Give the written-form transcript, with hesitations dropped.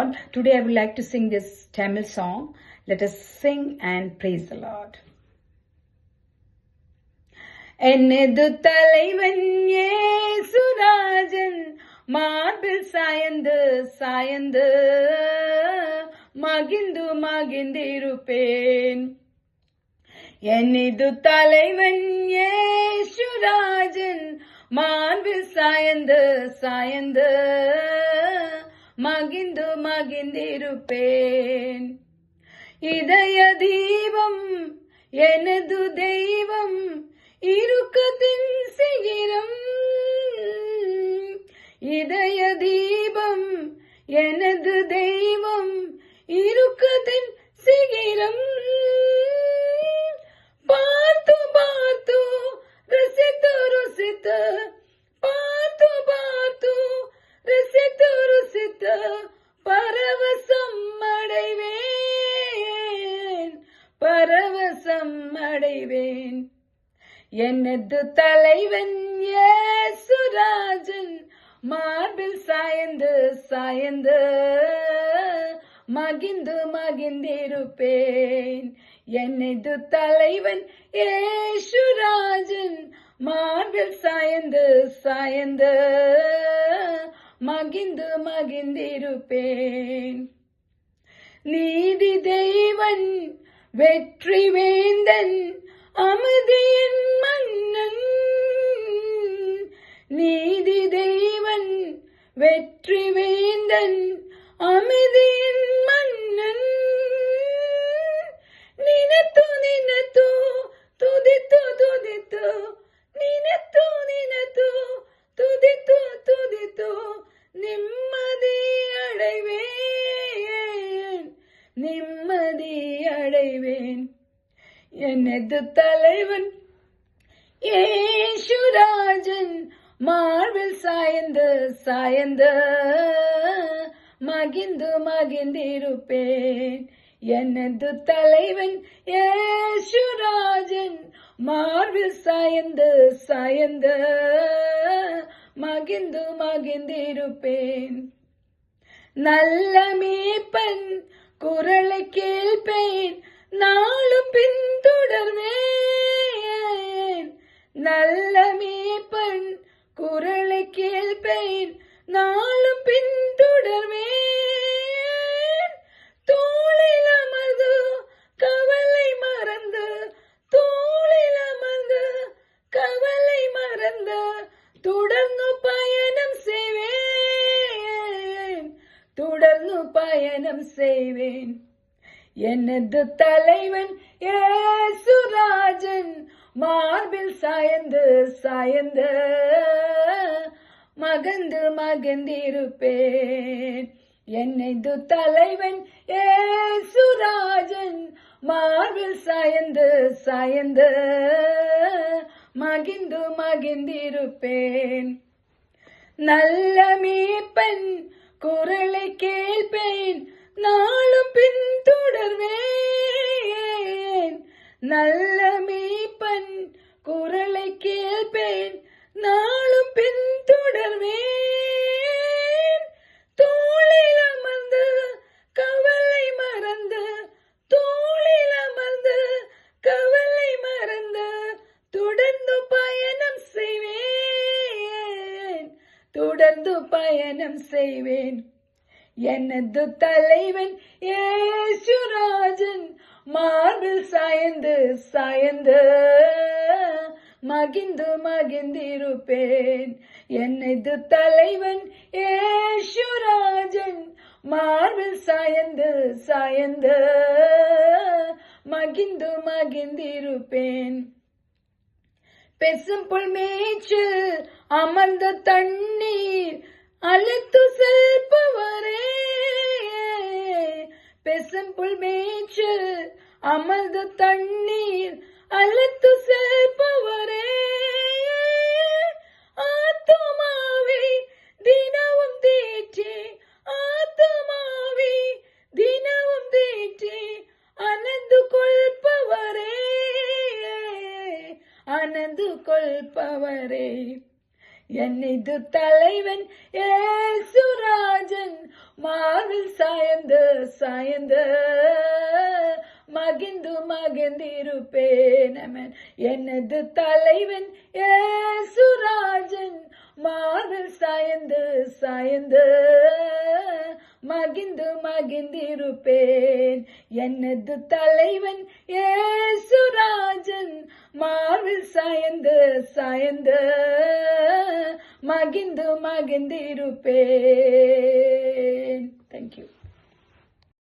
Lord. Today I would like to sing this Tamil song. Let us sing and praise the Lord. Ennedu thalaivan Yesurajan மார்பில் சாயந்து மகிழ்ந்திருப்பேன். என்னிது தலைவன் யேசுராஜன் மார்பில் சாயந்து மகிழ்ந்திருப்பேன். இதய தீபம் எனது தெய்வம் இறுக்கத்தின் சிகரம். இதய தீபம் எனது தெய்வம் இறுக்கத்தின் சிகரம். பார்த்து ருசித்து பார்த்து ருசித்து பரவசம் அடைவேன். எனது தலைவன் யேசுராஜன் மார்பில் சாயந்து மகிழ்ந்திருப்பேன். எனது தலைவன் யேசுராஜன் மார்பில் சாயந்து மகிழ்ந்திருப்பேன். நீதி தெய்வன் வெற்றி வேந்தன் அமைதியின் மன்னன். நீதி தெய்வன் வெற்றி வேந்தன் அமைதியின் மன்னன். நினைத்து துதித்து துதித்து நிம்மதி அடைவேன். எனது தலைவன் யேசுராஜன் மார்பில் சாயந்து மகிழ்ந்திருப்பேன். எனது தலைவன் யேசுராஜன் மார்பில் சாயந்து மகிழ்ந்திருப்பேன். நல்ல மேய்ப்பன் குரலை கேள்பேன் நாளும் பின்தொடர்வேன். நல்ல மேய்ப்பன் குரலை கேள்பேன் நாளும் பின்தொடர்வேன். தோளில் அமர்ந்து கவலை மறந்து தொடர்ந்து பயணம் செய்வேன். எனது தலைவன் யேசுராஜன் மார்பில் சாயந்து மகிழ்ந்திருப்பேன். எனது தலைவன் யேசுராஜன் மார்பில் சாயந்து மகிழ்ந்திருப்பேன். நல்ல மேய்ப்பன் குரலை கேள்பேன் நாளும் பின்தொடர்வேன். நல்ல மேய்ப்பன் குரலை கேள்பேன் நாளும் பின்தொடர்வேன். தோளில் அமர்ந்து கவலை மறந்து தொடர்ந்து பயணம் செய்வேன். எனது தலைவன் யேசுராஜன் மார்பில் சாயந்து மகிழ்ந்திருப்பேன். எனது தலைவன் யேசுராஜன் மார்பில் சாயந்து மகிழ்ந்திருப்பேன். பெசும்புல் மேய்ச்சு அமர்ந்த தண்ணீர் அழைத்து செல்பவரே. பெசும்புல் மேய்ச்சு அமர்ந்த தண்ணீர் அழைத்து செல்பவரே. ஆத்துமாவை தினமும் தேற்றி ஆனந்து கொள்பவரே. என்னது தலைவன் ஏசுராஜன் மார்பில் சாய்ந்து சாய்ந்து மகிழ்ந்து மகிழ்ந்திருப்பேன். ஆமென். எனது தலைவன் ஏசுராஜன் மார்பில் சாய்ந்து சாய்ந்து மகிழ்ந்து மகிழ்ந்திருப்பேன். எனது தலைவன் ஏசுராஜன் மார்பில் சாய்ந்து சாய்ந்து மகிழ்ந்து மகிழ்ந்திருப்பேன். Thank you.